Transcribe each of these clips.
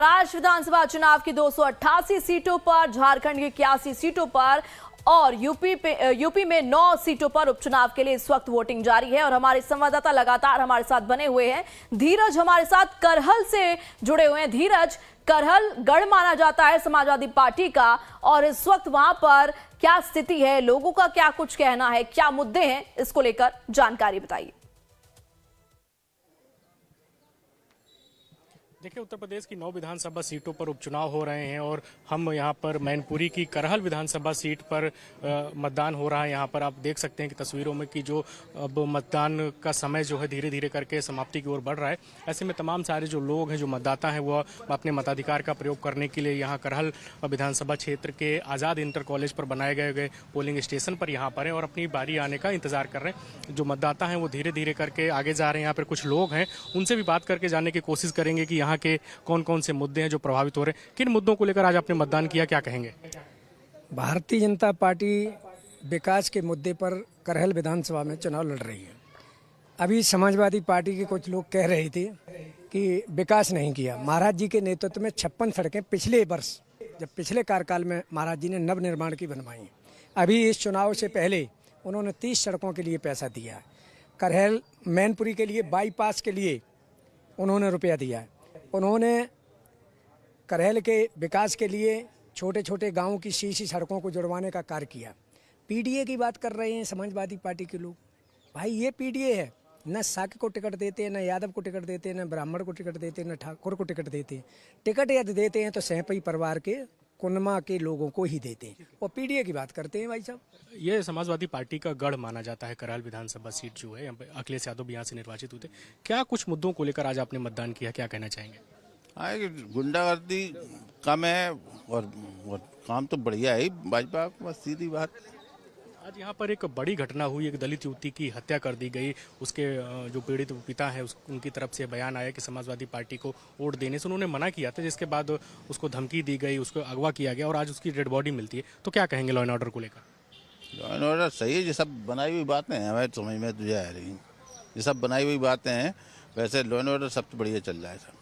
राज्य विधानसभा चुनाव की 288 सीटों पर, झारखंड की 81 सीटों पर और यूपी में 9 सीटों पर उपचुनाव के लिए इस वक्त वोटिंग जारी है। और हमारे संवाददाता लगातार हमारे साथ बने हुए हैं। धीरज हमारे साथ करहल से जुड़े हुए हैं। धीरज, करहल गढ़ माना जाता है समाजवादी पार्टी का, और इस वक्त वहां पर क्या स्थिति है, लोगों का क्या कुछ कहना है, क्या मुद्दे हैं, इसको लेकर जानकारी बताइए। देखिए, उत्तर प्रदेश की 9 विधानसभा सीटों पर उपचुनाव हो रहे हैं और हम यहाँ पर मैनपुरी की करहल विधानसभा सीट पर मतदान हो रहा है। यहाँ पर आप देख सकते हैं कि तस्वीरों में कि जो अब मतदान का समय जो है धीरे धीरे करके समाप्ति की ओर बढ़ रहा है। ऐसे में तमाम सारे जो लोग हैं, जो मतदाता हैं, वो अपने मताधिकार का प्रयोग करने के लिए यहाँ करहल विधानसभा क्षेत्र के आज़ाद इंटर कॉलेज पर बनाए गए पोलिंग स्टेशन पर यहाँ पर हैं और अपनी बारी आने का इंतजार कर रहे हैं। जो मतदाता हैं वो धीरे धीरे करके आगे जा रहे हैं। यहाँ पर कुछ लोग हैं, उनसे भी बात करके जानने की कोशिश करेंगे कि के कौन कौन से मुद्दे हैं जो प्रभावित हो रहे हैं। किन मुद्दों को लेकर आज आपने मतदान किया, क्या कहेंगे? भारतीय जनता पार्टी विकास के मुद्दे पर करहल विधानसभा में चुनाव लड़ रही है। अभी समाजवादी पार्टी के कुछ लोग कह रहे थे कि विकास नहीं किया। महाराज जी के नेतृत्व में 56 सड़कें पिछले वर्ष, जब पिछले कार्यकाल में महाराज जी ने नव निर्माण की बनवाई। अभी इस चुनाव से पहले उन्होंने 30 सड़कों के लिए पैसा दिया। करहल मैनपुरी के लिए बाईपास के लिए उन्होंने रुपया दिया। उन्होंने करहल के विकास के लिए छोटे छोटे गांवों की सीसी सड़कों को जुड़वाने का कार्य किया। पीडीए की बात कर रहे हैं समाजवादी पार्टी के लोग। भाई ये पीडीए है, न साक को टिकट देते हैं, न यादव को टिकट देते हैं, न ब्राह्मण को टिकट देते हैं, न ठाकुर को टिकट देते हैं। टिकट यदि देते हैं तो सहपई परिवार के कुनमा के लोगों को ही देते हैं। और पीडीए की बात करते हैं भाई साहब। ये समाजवादी पार्टी का गढ़ माना जाता है करहल विधानसभा सीट जो है। अखिलेश यादव भी यहाँ से निर्वाचित हुए थे। क्या कुछ मुद्दों को लेकर आज आपने मतदान किया, क्या कहना चाहेंगे? गुंडागर्दी कम है और काम तो बढ़िया है भाजपा, बस सीधी बात। आज यहाँ पर एक बड़ी घटना हुई, एक दलित युवती की हत्या कर दी गई। उसके जो पीड़ित पिता है उनकी तरफ से बयान आया कि समाजवादी पार्टी को वोट देने से उन्होंने मना किया था, जिसके बाद उसको धमकी दी गई, उसको अगवा किया गया और आज उसकी डेड बॉडी मिलती है। तो क्या कहेंगे लॉ एंड ऑर्डर को लेकर? लॉ एंड ऑर्डर सही है, ये सब बनाई हुई बातें हैं, हमें समझ में तुझे आ रही, ये सब बनाई हुई बातें हैं। वैसे लॉ एंड ऑर्डर सबसे बढ़िया चल रहा है सर।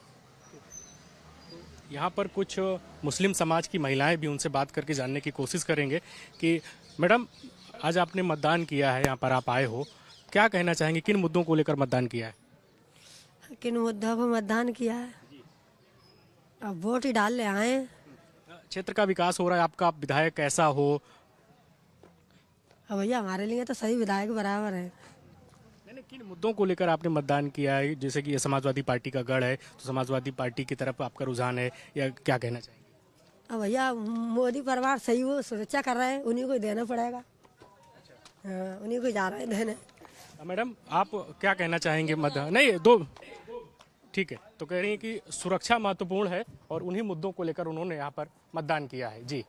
यहाँ पर कुछ मुस्लिम समाज की महिलाएं भी, उनसे बात करके जानने की कोशिश करेंगे कि मैडम, आज आपने मतदान किया है, यहाँ पर आप आए हो, क्या कहना चाहेंगे, किन मुद्दों को लेकर मतदान किया है? किन मुद्दों पर मतदान किया है? अब वोट ही डाल ले आए। क्षेत्र का विकास हो रहा है, आपका विधायक कैसा हो? अब भैया हमारे लिए तो सही विधायक बराबर है। नहीं, किन मुद्दों को लेकर आपने मतदान किया है? जैसे कि ये समाजवादी पार्टी का गढ़ है, तो समाजवादी पार्टी की तरफ आपका रुझान है, या क्या कहना चाहेंगे? अब भैया मोदी परिवार सही वो सुरक्षा कर रहे हैं, उन्हीं को देना पड़ेगा। उन्हीं को जा रहे हैं देने। मैडम, आप क्या कहना चाहेंगे? मतदान नहीं, दो ठीक है, तो कह रही हैं कि सुरक्षा महत्वपूर्ण है और उन्हीं मुद्दों को लेकर उन्होंने यहाँ पर मतदान किया है। जी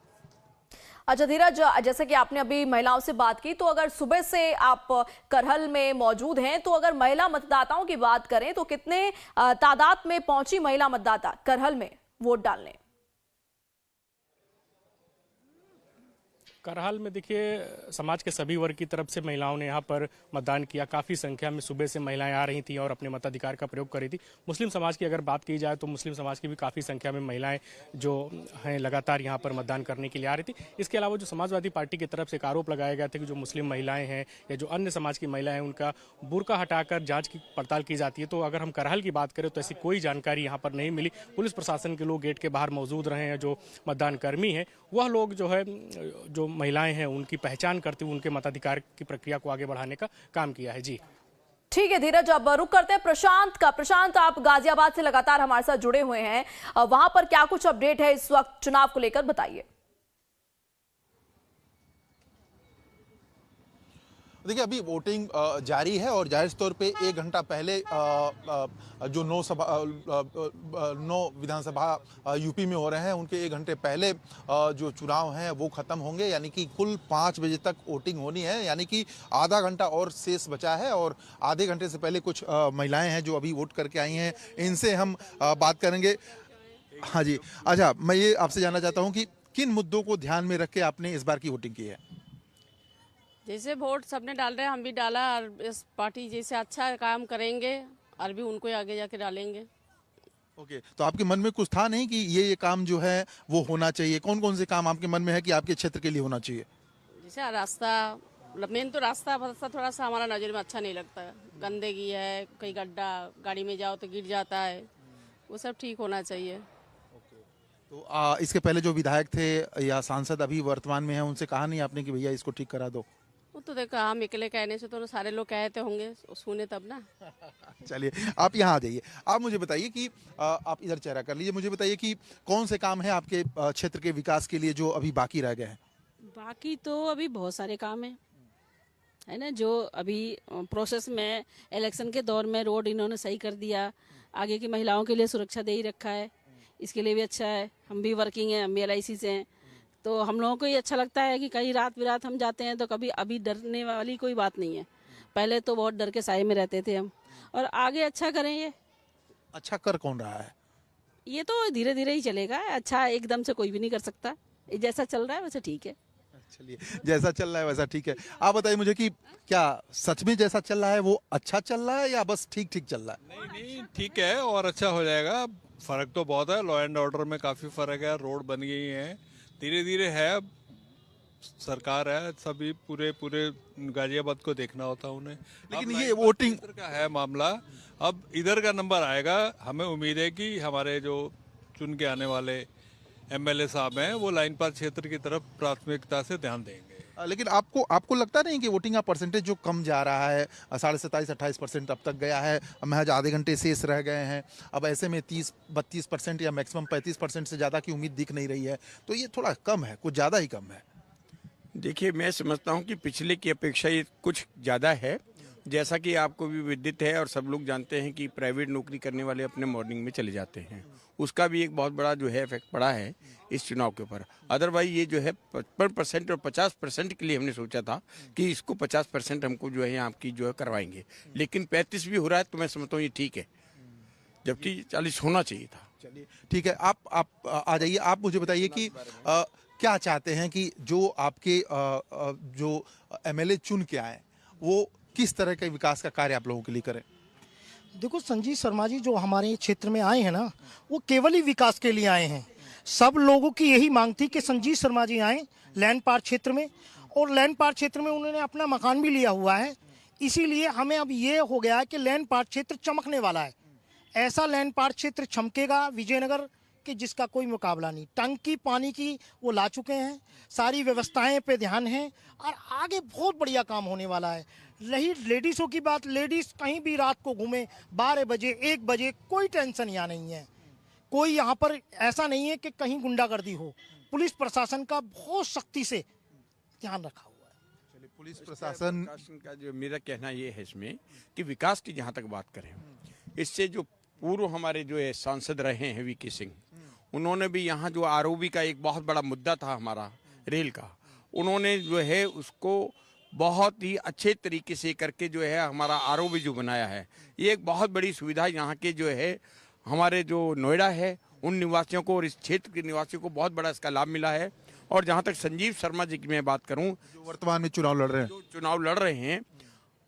अच्छा धीरज, जैसे कि आपने अभी महिलाओं से बात की, तो अगर सुबह से आप करहल में मौजूद हैं, तो अगर महिला मतदाताओं की बात करें तो कितने तादाद में पहुंची महिला मतदाता करहल में वोट डालने? करहल में देखिए, समाज के सभी वर्ग की तरफ से महिलाओं ने यहाँ पर मतदान किया। काफ़ी संख्या में सुबह से महिलाएं आ रही थी और अपने मताधिकार का प्रयोग कर रही थी। मुस्लिम समाज की अगर बात की जाए तो मुस्लिम समाज की भी काफ़ी संख्या में महिलाएं जो हैं लगातार यहाँ पर मतदान करने के लिए आ रही थी। इसके अलावा जो समाजवादी पार्टी की तरफ से एक आरोप लगाया गया था कि जो मुस्लिम महिलाएं हैं या जो अन्य समाज की महिलाएं हैं, उनका बुर्का हटाकर जाँच की पड़ताल की जाती है। तो अगर हम करहल की बात करें तो ऐसी कोई जानकारी यहाँ पर नहीं मिली। पुलिस प्रशासन के लोग गेट के बाहर मौजूद रहे हैं। जो मतदान कर्मी हैं वह लोग जो है, जो महिलाएं हैं, उनकी पहचान करते हुए उनके मताधिकार की प्रक्रिया को आगे बढ़ाने का काम किया है। जी ठीक है धीरज, अब रुक करते हैं प्रशांत का। प्रशांत, आप गाजियाबाद से लगातार हमारे साथ जुड़े हुए हैं, वहां पर क्या कुछ अपडेट है इस वक्त चुनाव को लेकर, बताइए। देखिए, अभी वोटिंग जारी है और जाहिर तौर पे 1 घंटा पहले जो 9 विधानसभा यूपी में हो रहे हैं, उनके 1 घंटे पहले जो चुनाव हैं वो ख़त्म होंगे। यानी कि कुल 5 बजे तक वोटिंग होनी है, यानी कि आधा घंटा और शेष बचा है। और आधे घंटे से पहले कुछ महिलाएं हैं जो अभी वोट करके आई हैं, इनसे हम बात करेंगे। हाँ जी, अच्छा, मैं ये आपसे जानना चाहता हूँ कि किन मुद्दों को ध्यान में रख के आपने इस बार की वोटिंग की है? जैसे वोट सबने डाल रहे हैं, हम भी डाला, और इस पार्टी जैसे अच्छा काम करेंगे और भी उनको आगे जाके डालेंगे। ओके, तो आपके मन में कुछ था नहीं कि ये काम जो है वो होना चाहिए? कौन कौन से काम आपके मन में है कि आपके क्षेत्र के लिए होना चाहिए? जैसे रास्ता, मतलब मेन तो रास्ता थोड़ा सा हमारा नज़र में अच्छा नहीं लगता है। गंदगी है, कहीं गड्ढा, गाड़ी में जाओ तो गिर जाता है, वो सब ठीक होना चाहिए। तो इसके पहले जो विधायक थे या सांसद अभी वर्तमान में हैं, उनसे कहा नहीं आपने कि भैया इसको ठीक करा दो? वो तो देखो, हम अकेले कहने से तो सारे लोग कहते होंगे, सुने तब ना। चलिए, आप यहाँ आ जाइए। आप मुझे बताइए कि आप इधर चेहरा कर लीजिए, मुझे बताइए कि कौन से काम है आपके क्षेत्र के विकास के लिए जो अभी बाकी रह गए हैं? बाकी तो अभी बहुत सारे काम है ना, जो अभी प्रोसेस में, इलेक्शन के दौर में रोड इन्होंने सही कर दिया, आगे की महिलाओं के लिए सुरक्षा दे ही रखा है, इसके लिए भी अच्छा है। हम भी वर्किंग हैं, हम भी LIC से हैं, तो हम लोगों को ये अच्छा लगता है कि कहीं रात बिरात हम जाते हैं तो कभी अभी डरने वाली कोई बात नहीं है। पहले तो बहुत डर के साए में रहते थे हम, और आगे अच्छा करें। ये अच्छा कर कौन रहा है? ये तो धीरे धीरे ही चलेगा, अच्छा एकदम से कोई भी नहीं कर सकता। ये जैसा चल रहा है वैसे ठीक है। चलिए, जैसा चल रहा है वैसा ठीक है। आप बताइए मुझे कि क्या सच में जैसा चल रहा है वो अच्छा चल रहा है या बस ठीक ठीक चल रहा है? नहीं, ठीक है और अच्छा हो जाएगा। फर्क तो बहुत है, लॉ एंड ऑर्डर में काफी फर्क है, रोड बन गई है, धीरे धीरे है। अब सरकार है, सभी पूरे गाजियाबाद को देखना होता है उन्हें। लेकिन अब ये वोटिंग का है मामला, अब इधर का नंबर आएगा। हमें उम्मीद है कि हमारे जो चुन के आने वाले MLA साहब हैं वो लाइन पार क्षेत्र की तरफ प्राथमिकता से ध्यान देंगे। लेकिन आपको लगता नहीं कि वोटिंग का परसेंटेज जो कम जा रहा है, 27-28% अब तक गया है, महज आधे घंटे शेष रह गए हैं, अब ऐसे में 30-32% या मैक्सिमम 35% से ज़्यादा की उम्मीद दिख नहीं रही है, तो ये थोड़ा कम है, कुछ ज़्यादा ही कम है? देखिए, मैं समझता हूँ कि पिछले की अपेक्षा ये कुछ ज़्यादा है। जैसा कि आपको भी विदित है और सब लोग जानते हैं कि प्राइवेट नौकरी करने वाले अपने मॉर्निंग में चले जाते हैं, उसका भी एक बहुत बड़ा जो है इफेक्ट पड़ा है इस चुनाव के ऊपर। अदरवाइज ये जो है 55% और 50% के लिए हमने सोचा था कि इसको 50% हमको जो है यहाँ की जो है करवाएंगे, लेकिन 35 भी हो रहा है तो मैं समझता हूँ ये ठीक है, जबकि 40 होना चाहिए था। चलिए ठीक है, आप आ जाइए। आप मुझे बताइए कि क्या चाहते हैं कि जो आपके जो MLA चुन के आए वो किस तरह के विकास का कार्य आप लोगों के लिए करें? देखो, संजीव शर्मा जी जो हमारे क्षेत्र में आए हैं ना, वो केवल ही विकास के लिए आए हैं। सब लोगों की यही मांग थी कि संजीव शर्मा जी आए लैंड पार्क क्षेत्र में, और लैंड पार्क क्षेत्र में उन्होंने अपना मकान भी लिया हुआ है। इसीलिए हमें अब ये हो गया है कि लैंड पार्क क्षेत्र चमकने वाला है। ऐसा लैंड पार्क क्षेत्र चमकेगा विजयनगर कि जिसका कोई मुकाबला नहीं। टंकी पानी की वो ला चुके हैं, सारी व्यवस्थाएं पे ध्यान है, और आगे बहुत बढ़िया काम होने वाला है। रही लेडीज़ों की बात, लेडीज़ कहीं भी रात को घूमे 12 बजे 1 बजे, कोई टेंशन यहाँ नहीं है। कोई यहाँ पर ऐसा नहीं है कि कहीं गुंडागर्दी हो। पुलिस प्रशासन का बहुत सख्ती से ध्यान रखा हुआ है। चलिए, पुलिस प्रशासन का जो मेरा कहना ये है इसमें कि विकास की जहाँ तक बात करें, इससे जो पूर्व हमारे जो है सांसद रहे हैं VK सिंह, उन्होंने भी यहाँ जो ROB का एक बहुत बड़ा मुद्दा था हमारा रेल का, उन्होंने जो है उसको बहुत ही अच्छे तरीके से करके जो है हमारा ROB जो बनाया है, ये एक बहुत बड़ी सुविधा यहाँ के जो है हमारे जो नोएडा है उन निवासियों को और इस क्षेत्र के निवासियों को बहुत बड़ा इसका लाभ मिला है। और जहाँ तक संजीव शर्मा जी की मैं बात करूँ, जो वर्तमान में चुनाव लड़ रहे हैं, जो चुनाव लड़ रहे हैं,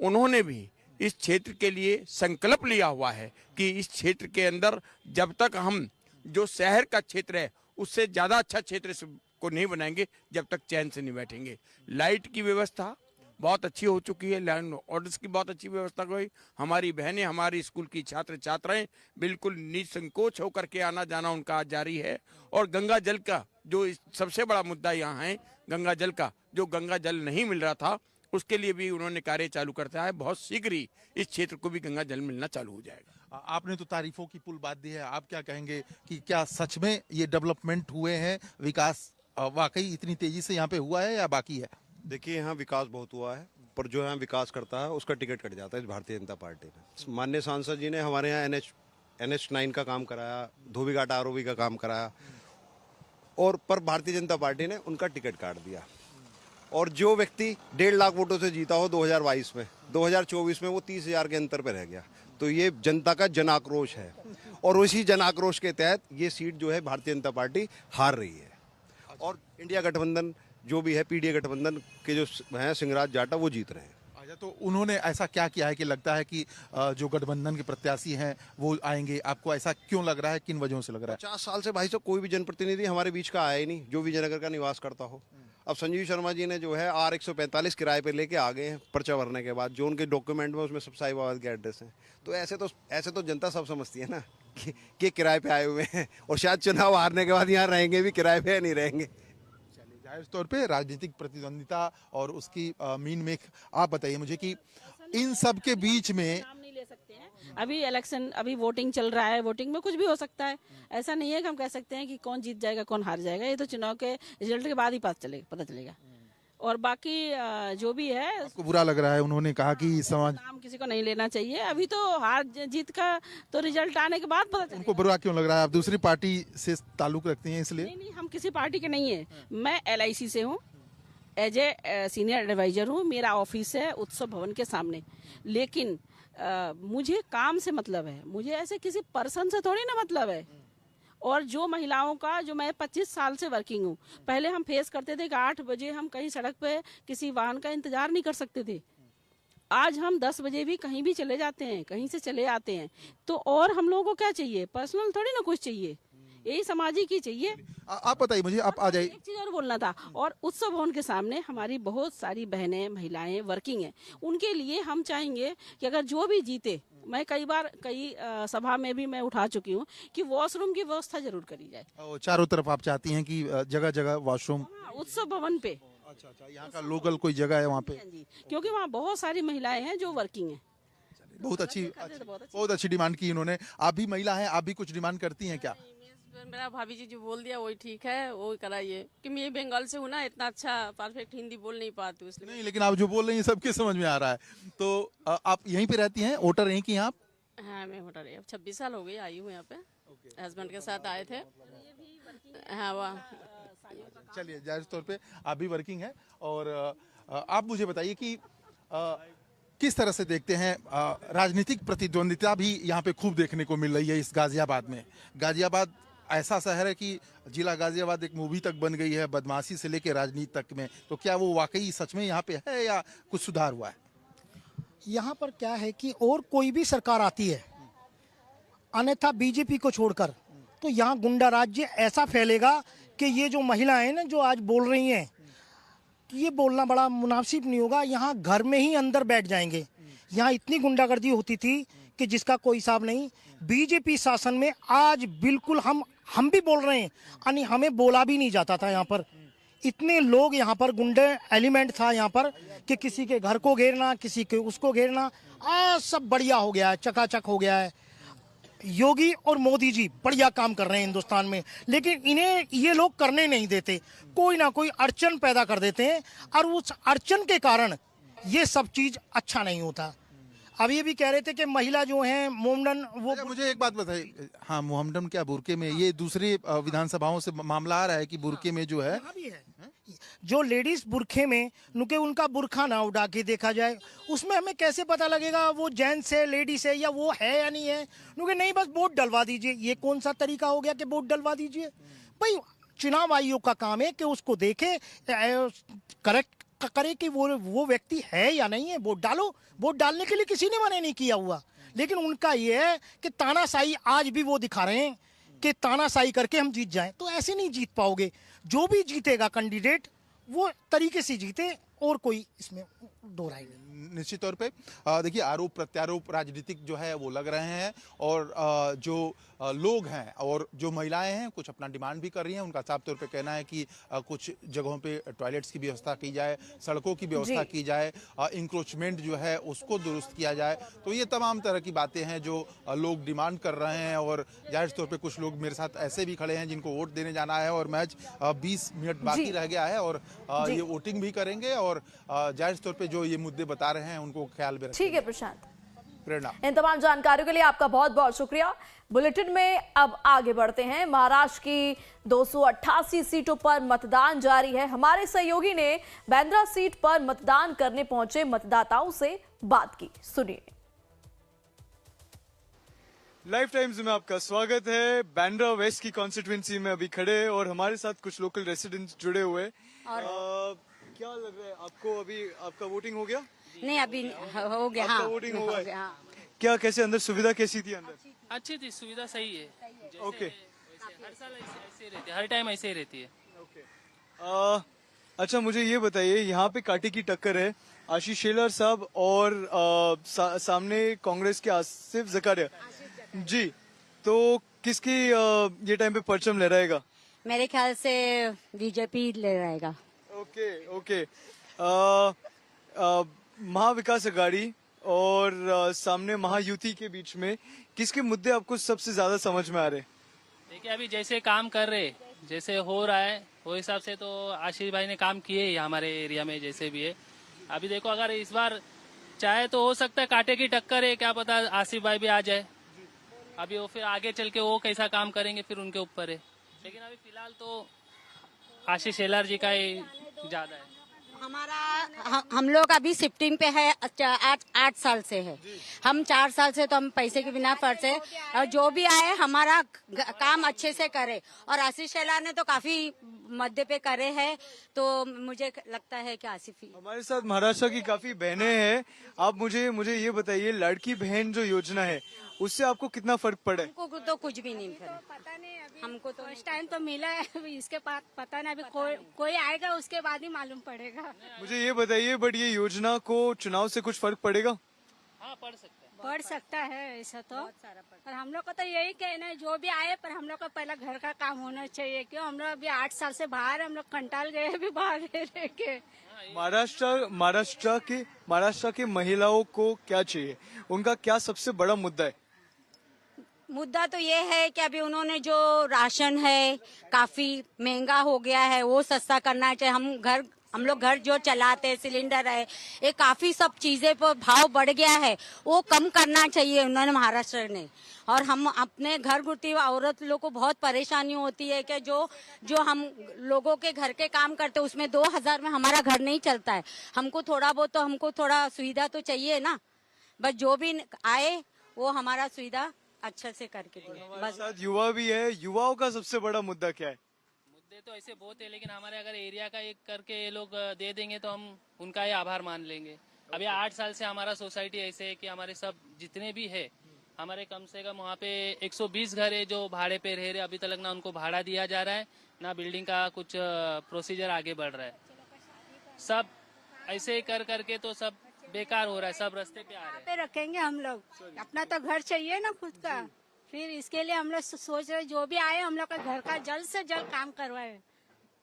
उन्होंने भी इस क्षेत्र के लिए संकल्प लिया हुआ है कि इस क्षेत्र के अंदर जब तक हम जो शहर का क्षेत्र है उससे ज़्यादा अच्छा क्षेत्र को नहीं बनाएंगे जब तक चैन से नहीं बैठेंगे। लाइट की व्यवस्था बहुत अच्छी हो चुकी है, लैंड ऑर्डर्स की बहुत अच्छी व्यवस्था हुई। हमारी बहनें, हमारी स्कूल की छात्र छात्राएं बिल्कुल निसंकोच होकर के आना जाना उनका आज जारी है। और गंगा जल का जो सबसे बड़ा मुद्दा यहाँ है, गंगा जल का जो गंगा जल नहीं मिल रहा था उसके लिए भी उन्होंने कार्य चालू करता है। बहुत शीघ्र ही इस क्षेत्र को भी गंगा जल मिलना चालू हो जाएगा। आपने तो तारीफों की पुल बात दी है, आप क्या कहेंगे कि क्या सच में ये डेवलपमेंट हुए हैं, विकास वाकई इतनी तेजी से यहाँ पे हुआ है या बाकी है? देखिए, यहाँ विकास बहुत हुआ है, पर जो यहाँ विकास करता है उसका टिकट कट जाता है इस भारतीय जनता पार्टी ने। माननीय सांसद जी ने हमारे यहाँ NH9 का काम कराया, धोबीघाट ROB का काम कराया, और पर भारतीय जनता पार्टी ने उनका टिकट काट दिया। और जो व्यक्ति 1.5 लाख वोटों से जीता हो 2022 में, 2024 में वो 30,000 के अंतर पर रह गया। तो ये जनता का जन आक्रोश है, और उसी जन आक्रोश के तहत ये सीट जो है भारतीय जनता पार्टी हार रही है। और इंडिया गठबंधन जो भी है, PDA गठबंधन के जो हैं सिंहराज जाटा, वो जीत रहे हैं। तो उन्होंने ऐसा क्या किया है कि लगता है कि जो गठबंधन के प्रत्याशी हैं वो आएंगे? आपको ऐसा क्यों लग रहा है, किन वजहों से लग रहा है? 50 साल से भाई साहब कोई भी जनप्रतिनिधि हमारे बीच का आया ही नहीं जो विजयनगर का निवास करता हो। अब संजीव शर्मा जी ने जो है R145 किराए पे लेके आ गए हैं पर्चा भरने के बाद, जो उनके डॉक्यूमेंट में उसमें सब साहिबाबाद के एड्रेस हैं। तो ऐसे तो जनता सब समझती है ना कि किराए पे आए हुए हैं, और शायद चुनाव हारने के बाद यहाँ रहेंगे भी किराए पे, नहीं रहेंगे। जाहिर तौर पे राजनीतिक प्रतिद्वंदिता और उसकी मीन मेख, आप बताइए मुझे कि इन सब के बीच में नाम नहीं ले सकते हैं। अभी इलेक्शन, अभी वोटिंग चल रहा है, वोटिंग में कुछ भी हो सकता है। ऐसा नहीं है कि हम कह सकते हैं कि कौन जीत जाएगा कौन हार जाएगा, ये तो चुनाव के रिजल्ट के बाद ही पता चलेगा। और बाकी जो भी है, आपको बुरा लग रहा है? उन्होंने कहा कि समाज, नाम किसी को नहीं लेना चाहिए, अभी तो हार जीत का तो रिजल्ट आने के बाद पता चलेगा। उनको बुरा क्यों लग रहा है? आप दूसरी पार्टी से ताल्लुक रखती हैं इसलिए? नहीं, हम किसी पार्टी के नहीं है। मैं LIC से हूँ, एज ए सीनियर एडवाइजर हूँ। मेरा ऑफिस है उत्सव भवन के सामने। लेकिन मुझे काम से मतलब है, मुझे ऐसे किसी पर्सन से थोड़ी ना मतलब है। और जो महिलाओं का, जो मैं 25 साल से वर्किंग हूँ, पहले हम फेस करते थे कि 8 बजे हम कहीं सड़क पे किसी वाहन का इंतजार नहीं कर सकते थे। आज हम 10 बजे भी कहीं भी चले जाते हैं, कहीं से चले आते हैं। तो और हम लोगों को क्या चाहिए? पर्सनल थोड़ी ना कुछ चाहिए, यही सामाजिक ही चाहिए। आप बताइए मुझे, आप आ जाइए। एक चीज और बोलना था, और उत्सव भवन के सामने हमारी बहुत सारी बहनें, महिलाएं वर्किंग हैं। उनके लिए हम चाहेंगे कि अगर जो भी जीते, मैं कई सभा में भी मैं उठा चुकी हूँ कि वॉशरूम की व्यवस्था जरूर करी जाए। चारों तरफ आप चाहती हैं कि जगह जगह वॉशरूम? उत्सव भवन पे। अच्छा, यहाँ का लोकल कोई जगह है वहाँ पे? जी, क्योंकि वहाँ बहुत सारी महिलाएं हैं जो वर्किंग हैं। बहुत अच्छी डिमांड की इन्होंने। आप भी महिला हैं, आप भी कुछ डिमांड करती हैं क्या? मेरा भाभी जी जो बोल दिया वही ठीक है, वो कराइए। कि मैं बंगाल से हूँ ना, इतना अच्छा परफेक्ट हिंदी बोल नहीं पाती इसलिए। नहीं, लेकिन आप जो बोल रही हैं सबके समझ में आ रहा है। तो आप यहीं पे रहती हैं, वोटर यहीं की हैं आप? हाँ, मैं होटल अब 26 साल हो गई आई हूँ यहाँ पे। हस्बैंड के साथ आए थे। हाँ, वाह। चलिए, जाहिर तौर पे आप भी वर्किंग हैं। और आप मुझे बताइए कि किस तरह से देखते हैं, राजनीतिक प्रतिद्वंदिता भी यहाँ पे खूब देखने को मिल रही है इस गाजियाबाद में। गाजियाबाद ऐसा शहर है कि जिला गाजियाबाद एक मूवी तक बन गई है, बदमाशी से लेकर राजनीति तक में। तो क्या वो वाकई सच में यहाँ पे है या कुछ सुधार हुआ है? यहाँ पर क्या है कि और कोई भी सरकार आती है, अन्यथा बीजेपी को छोड़कर, तो यहाँ गुंडा राज्य ऐसा फैलेगा कि ये जो महिलाएं ना जो आज बोल रही हैं, ये बोलना बड़ा मुनासिब नहीं होगा। यहाँ घर में ही अंदर बैठ जाएंगे। यहाँ इतनी गुंडागर्दी होती थी कि जिसका कोई हिसाब नहीं। बीजेपी शासन में आज बिल्कुल हम भी बोल रहे हैं, यानी हमें बोला भी नहीं जाता था यहाँ पर। इतने लोग यहाँ पर गुंडे एलिमेंट था यहाँ पर कि किसी के घर को घेरना, किसी के उसको घेरना। आज सब बढ़िया हो गया है, चकाचक हो गया है। योगी और मोदी जी बढ़िया काम कर रहे हैं हिंदुस्तान में, लेकिन इन्हें ये लोग करने नहीं देते। कोई ना कोई अड़चन पैदा कर देते हैं और उस अड़चन के कारण ये सब चीज अच्छा नहीं होता। अब ये भी कह रहे थे कि महिला जो है मोमडन, वो मुझे एक बात बताइए। हाँ, मोहम्मदन क्या बुरके में? ये दूसरी विधानसभाओं से मामला आ रहा है कि बुरके में जो है, भी है जो लेडीज बुरखे में नुके उनका बुरखा ना उड़ा के देखा जाए, उसमें हमें कैसे पता लगेगा वो जेंट्स है, लेडीज है, या वो है या नहीं है? नुके नहीं, बस वोट डलवा दीजिए। ये कौन सा तरीका हो गया कि वोट डलवा दीजिए? भाई चुनाव आयोग का काम है कि उसको देखे, करेक्ट करे कि वो व्यक्ति है या नहीं है। वोट डालो, वोट डालने के लिए किसी ने मना नहीं किया हुआ, लेकिन उनका ये है कि तानाशाही आज भी वो दिखा रहे हैं कि तानाशाही करके हम जीत जाएं। तो ऐसे नहीं जीत पाओगे। जो भी जीतेगा कैंडिडेट वो तरीके से जीते, और कोई इसमें दो राय नहीं। निश्चित तौर पे देखिए, आरोप प्रत्यारोप राजनीतिक जो है वो लग रहे हैं। और जो लोग हैं और जो महिलाएं हैं कुछ अपना डिमांड भी कर रही हैं। उनका साफ तौर पे कहना है कि कुछ जगहों पे टॉयलेट्स की व्यवस्था की जाए, सड़कों की व्यवस्था की जाए, इंक्रोचमेंट जो है उसको दुरुस्त किया जाए। तो ये तमाम तरह की बातें हैं जो लोग डिमांड कर रहे हैं। और जाहिर तौर पे कुछ लोग मेरे साथ ऐसे भी खड़े हैं जिनको वोट देने जाना है और मैच 20 मिनट बाकी रह गया है और ये वोटिंग भी करेंगे। और जाहिर तौर पे जो ये मुद्दे बता रहे हैं उनको ख्याल में रखें। ठीक है प्रशांत, प्रेरणा, इन तमाम जानकारियों के लिए आपका बहुत बहुत शुक्रिया। बुलेटिन में अब आगे बढ़ते हैं। महाराष्ट्र की 288 सीटों पर मतदान जारी है। हमारे सहयोगी ने बांद्रा सीट पर मतदान करने पहुंचे मतदाताओं से बात की, सुनिए। लाइफ टाइम्स में आपका स्वागत है। बांद्रा वेस्ट की कॉन्स्टिट्यूएंसी में अभी खड़े हैं और हमारे साथ कुछ लोकल रेसिडेंट्स जुड़े हुए। क्या लग रहा है आपको, अभी आपका वोटिंग हो गया? नहीं अभी हो गया। हाँ, वोटिंग हुआ है। हाँ। क्या कैसे अंदर सुविधा कैसी थी अंदर? अच्छी थी, सुविधा सही है। ओके हर साल ऐसे ही रहती है, हर टाइम ऐसे ही रहती है। अच्छा मुझे ये बताइए, यहाँ पे कांटे की टक्कर है, आशीष शेलार साहब और सामने कांग्रेस के आसिफ जकारिया जी, तो किसकी ये टाइम पे परचम लहराएगा? मेरे ख्याल से बीजेपी ले रहेगा। Okay okay. महाविकास अघाड़ी और सामने महायुति के बीच में किसके मुद्दे आपको सबसे ज्यादा समझ में आ रहे? देखिए अभी जैसे काम कर रहे, जैसे हो रहा है वो हिसाब से तो आशीष भाई ने काम किए ही हमारे एरिया में जैसे भी है। अभी देखो अगर इस बार चाहे तो हो सकता है कांटे की टक्कर है, क्या पता आसिफ भाई भी आ जाए। अभी वो फिर आगे चल के वो कैसा काम करेंगे फिर उनके ऊपर है, लेकिन अभी फिलहाल तो आशीष शेलार जी का ही ज्यादा है। हम लोग अभी शिफ्टिंग पे है, 8 साल से है। हम 4 साल से तो हम पैसे के बिना फंसे, और जो भी आए हमारा काम अच्छे से करे, और आशीष शेलार ने तो काफी मध्य पे करे हैं, तो मुझे लगता है कि आसिफ ही। हमारे साथ महाराष्ट्र की काफी बहनें हैं। आप मुझे ये बताइए, लड़की बहन जो योजना है उससे आपको कितना फर्क पड़ा है? हमको तो कुछ भी नहीं पता नहीं, हमको तो फर्स्ट टाइम तो मिला है, इसके बाद पता नहीं, अभी कोई आएगा उसके बाद ही मालूम पड़ेगा। मुझे ये बताइए, बट ये योजना को चुनाव से कुछ फर्क पड़ेगा? हाँ पड़ सकता है, पड़ सकता है ऐसा तो, पर हम लोग को तो यही कहना है जो भी आए, पर हम लोग का पहला घर का काम होना चाहिए। क्यों हम लोग अभी 8 साल से बाहर, हम लोग कंटाल गए अभी बाहर रह के। महाराष्ट्र के महिलाओं को क्या चाहिए, उनका क्या सबसे बड़ा मुद्दा है? मुद्दा तो ये है कि अभी उन्होंने जो राशन है काफी महंगा हो गया है, वो सस्ता करना चाहिए। हम लोग घर जो चलाते हैं, सिलेंडर है, ये काफी सब चीजें पर भाव बढ़ गया है, वो कम करना चाहिए उन्होंने, महाराष्ट्र ने। और हम अपने घर घुटी औरत लोग को बहुत परेशानी होती है कि जो हम लोगों के घर के काम करते हैं उसमें 2000 में हमारा घर नहीं चलता है। हमको थोड़ा बहुत तो हमको थोड़ा सुविधा तो चाहिए ना, बस जो भी आए वो हमारा सुविधा अच्छा से करके दिए। बस साथ युवा भी है, युवाओं का सबसे बड़ा मुद्दा क्या है? मुद्दे तो ऐसे बहुत है, लेकिन हमारे अगर एरिया का एक करके ये लोग दे देंगे तो हम उनका ही आभार मान लेंगे। अभी 8 साल से हमारा सोसाइटी ऐसे है कि हमारे सब जितने भी है, हमारे कम से कम वहाँ पे 120 घर है जो भाड़े पे रह रहे। अभी तक ना उनको भाड़ा दिया जा रहा है, ना बिल्डिंग का कुछ प्रोसीजर आगे बढ़ रहा है। सब ऐसे ही कर करके तो सब बेकार हो रहा है, सब रास्ते पे आ रहे हैं। पे रखेंगे हम लोग, अपना तो घर चाहिए ना खुद का, फिर इसके लिए हम लोग सोच रहे जो भी आए हम लोग का घर का जल्द से जल्द काम करवाए।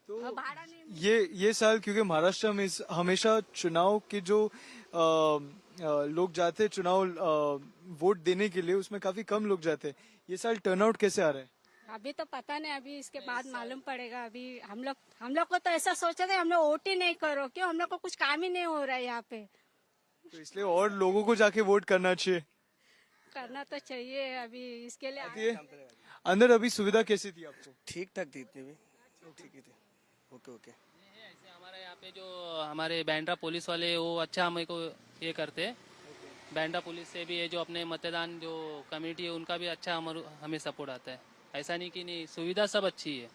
तो भाड़ा नहीं ये साल क्योंकि महाराष्ट्र में हमेशा चुनाव के जो लोग जाते हैं चुनाव वोट देने के लिए, उसमें काफी कम लोग जाते हैं। ये साल टर्नआउट कैसे आ रहा है? अभी तो पता नहीं, अभी इसके बाद मालूम पड़ेगा। अभी हम लोग को तो ऐसा सोचा था हम लोग वोट ही नहीं करो, क्यों हम लोग को कुछ काम ही नहीं हो रहा है यहाँ पे, तो इसलिए और लोगों को जाके वोट करना चाहिए। करना तो चाहिए। अभी इसके लिए अंदर अभी सुविधा कैसी थी आपको? ठीक ठाक थी, इतनी भी ठीक ही थी। ओके। ऐसे हमारे यहाँ पे जो हमारे बैंड्रा पुलिस वाले वो अच्छा हमें को ये करते हैं। बैंड्रा पुलिस से भी ये जो अपने मतदान जो कमेटी है उनका भी अच्छा हमें सपोर्ट आता है। ऐसा नहीं कि नहीं, सुविधा सब अच्छी है।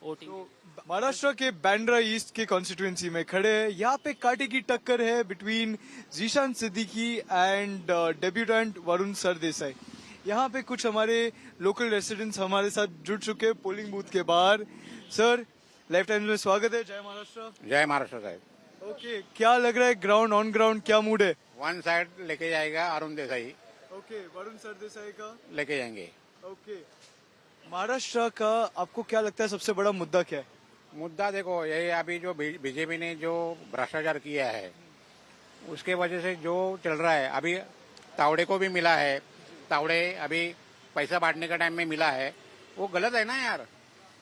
तो महाराष्ट्र के बैंड्रा ईस्ट के कॉन्स्टिट्यूएंसी में खड़े हैं। यहाँ पे कांटे की टक्कर है between Zeeshan Siddiqui and debutante Varun Sardesai. यहाँ पे कुछ हमारे लोकल रेसिडेंट्स हमारे साथ जुड़ चुके हैं पोलिंग बूथ के बाहर। सर, लाइफ टाइम में स्वागत है। जय महाराष्ट्र। जय महाराष्ट्र साहब। ओके, क्या लग रहा है ग्राउंड ऑन ग्राउंड क्या मूड है? वन साइड लेके जाएगा अरुण देसाई। ओके, वरुण सरदेसाई का लेके जाएंगे। ओके, महाराष्ट्र का आपको क्या लगता है सबसे बड़ा मुद्दा क्या है? मुद्दा देखो, यही अभी जो बीजेपी ने जो भ्रष्टाचार किया है उसके वजह से जो चल रहा है, अभी तावड़े को भी मिला है, तावड़े अभी पैसा बांटने का टाइम में मिला है, वो गलत है ना यार।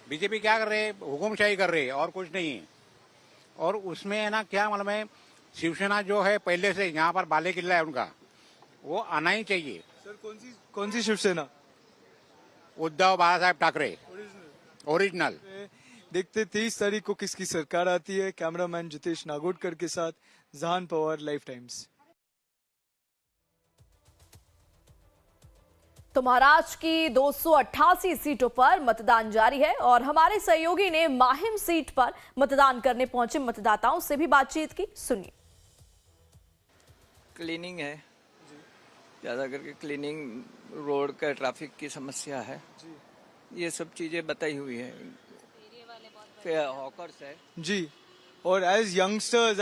बीजेपी क्या कर रहे है, हुकुमशाही कर रही है और कुछ नहीं। और उसमें है ना क्या मालूम है, शिवसेना जो है पहले से यहाँ पर बाले किला है उनका, वो आना ही चाहिए। सर, कौन सी शिवसेना? उद्धव बालासाहेब ठाकरे ओरिजिनल। देखते 23 तारीख को किसकी सरकार आती है। कैमरामैन जितेश नागोडकर के साथ जहान पवार, लाइफ टाइम्स। तो महाराष्ट्र की 288 सीटों पर मतदान जारी है और हमारे सहयोगी ने माहिम सीट पर मतदान करने पहुंचे मतदाताओं से भी बातचीत की। सुनिए। क्लीनिंग है, ज़्यादा करके क्लीनिंग, रोड का ट्रैफिक की समस्या है, ये सब चीज़ें बताई हुई है। फिर हॉकर्स है जी। और एज यंगस्टर्स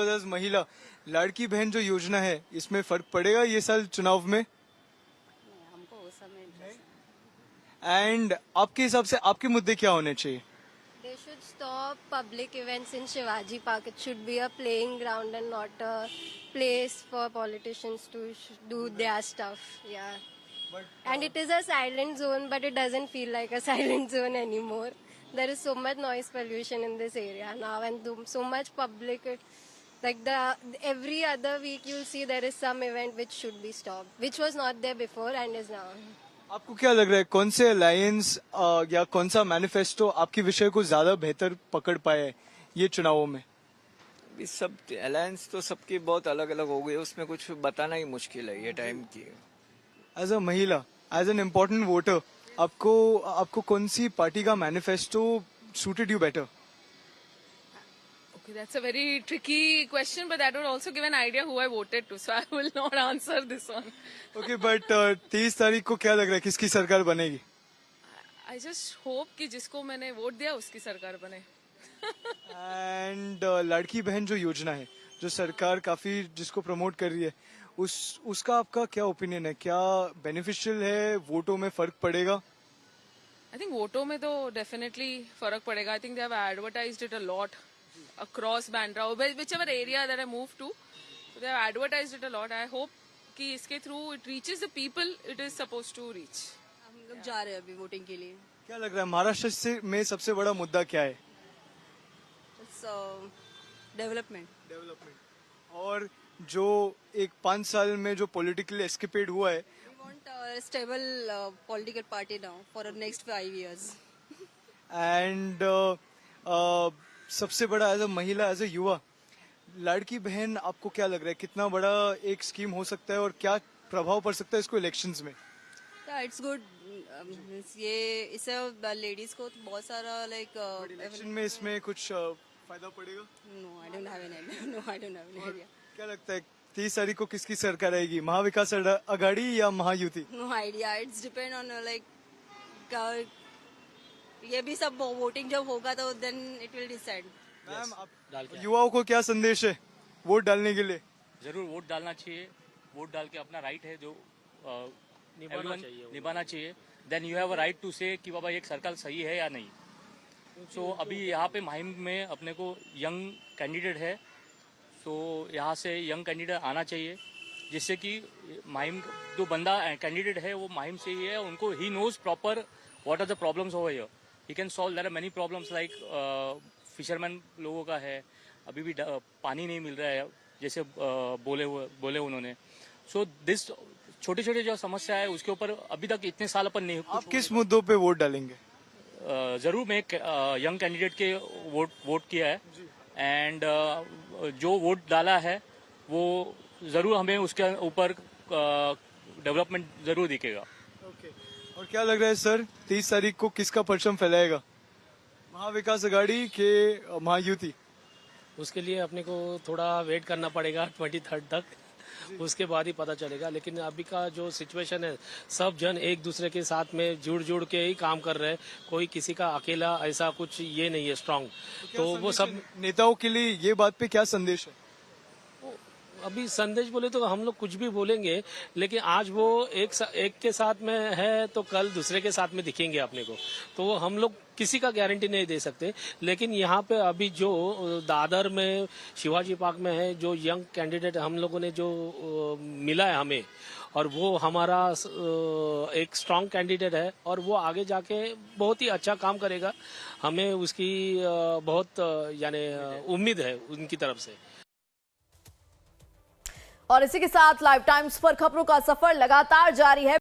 एज महिला, लाड़की बहन जो योजना है इसमें फर्क पड़ेगा ये साल चुनाव में? एंड आपके हिसाब से आपके मुद्दे क्या होने चाहिए? They should stop public events in Shivaji Park. It should be a playing ground and not a place for politicians to do their stuff. Yeah. And it is a silent zone, but it doesn't feel like a silent zone anymore. There is so much noise pollution in this area now, and so much public. Like every other week, you'll see there is some event which should be stopped, which was not there before and is now. आपको क्या लग रहा है कौन से alliance या कौन सा मैनिफेस्टो आपके विषय को ज्यादा बेहतर पकड़ पाए है ये चुनावों में? अभी सब अलायंस तो सबकी बहुत अलग अलग हो गई, उसमें कुछ बताना ही मुश्किल है ये टाइम की। एज अ महिला, एज एन इम्पोर्टेंट वोटर, आपको कौन सी पार्टी का manifesto suited you better? Okay, that's a very tricky question, but that would also give an idea who I voted to, so I will not answer this one. Okay, but 30 तारीख को क्या लग रहा है किसकी सरकार बनेगी? I just hope कि जिसको मैंने वोट दिया उसकी सरकार बने. एंड लड़की बहन जो योजना है, जो सरकार काफी जिसको प्रमोट कर रही है, उसका आपका क्या ओपिनियन है? क्या बेनिफिशियल है? वोटों में फर्क पड़ेगा? I think वोटों में तो definitely फर्क पड़ेगा. I think they have advertised it a lot across Bandra, whichever area that I moved to, so they have advertised it a lot. I hope कि इसके through it reaches the people it is supposed to reach. हम लोग जा रहे हैं अभी voting के लिए. क्या लग रहा है महाराष्ट्र में सबसे बड़ा मुद्दा क्या है? डेवलपमेंट. और जो एक 5 साल में जो पॉलिटिकल एस्केपेड हुआ है, We want a stable political party now for the next 5 years. And सबसे बड़ा एज अ महिला, एज अ युवा, लड़की बहन आपको क्या लग रहा है कितना बड़ा एक स्कीम हो सकता है और क्या प्रभाव पड़ सकता है इसको इलेक्शंस में? It's good. ये इससे लेडीज को बहुत सारा लाइक इलेक्शन में इसमें कुछ फायदा पड़ेगा? No I don't have any idea. क्या लगता है 30 तारीख को किसकी सरकार आएगी? महाविकास आघाड़ी या Mahayuti? No idea. It's depend on like ये भी सब वोटिंग जब होगा तो then it will decide. Ma'am, युवाओं को क्या संदेश है वोट डालने के लिए? जरूर वोट डालना चाहिए. वोट डाल के अपना राइट है जो निभाना चाहिए. Then you have a right to say कि बाबा एक सरकार सही है या नहीं. सो अभी यहाँ पे माहिम में अपने को यंग कैंडिडेट है, सो यहाँ से यंग कैंडिडेट आना चाहिए जिससे कि माहिम जो बंदा कैंडिडेट है वो माहिम से ही है. उनको ही knows proper what are the problems over here. He can solve. There are many problems like fisherman लोगों का है, अभी भी पानी नहीं मिल रहा है जैसे बोले उन्होंने. सो दिस छोटे छोटे जो समस्या है उसके ऊपर अभी तक इतने साल अपन नहीं. आप किस मुद्दों पे वोट डालेंगे? जरूर मैं एक यंग कैंडिडेट के वोट किया है एंड जो वोट डाला है वो जरूर हमें उसके ऊपर डेवलपमेंट जरूर दिखेगा. और क्या लग रहा है सर 30 तारीख को किसका परचम फैलाएगा? महाविकास आघाड़ी के महायुति? उसके लिए अपने को थोड़ा वेट करना पड़ेगा 23 तक, उसके बाद ही पता चलेगा. लेकिन अभी का जो सिचुएशन है, सब जन एक दूसरे के साथ में जुड़ के ही काम कर रहे हैं. कोई किसी का अकेला ऐसा कुछ ये नहीं है स्ट्रांग. तो वो सब नेताओं के लिए ये बात पे क्या संदेश है? अभी संदेश बोले तो हम लोग कुछ भी बोलेंगे, लेकिन आज वो एक के साथ में है तो कल दूसरे के साथ में दिखेंगे अपने को. तो हम लोग किसी का गारंटी नहीं दे सकते. लेकिन यहाँ पे अभी जो दादर में शिवाजी पार्क में है, जो यंग कैंडिडेट हम लोगों ने जो मिला है हमें, और वो हमारा एक स्ट्रांग कैंडिडेट है और वो आगे जाके बहुत ही अच्छा काम करेगा. हमें उसकी बहुत यानी उम्मीद है उनकी तरफ से. और इसी के साथ लाइव टाइम्स पर खबरों का सफर लगातार जारी है.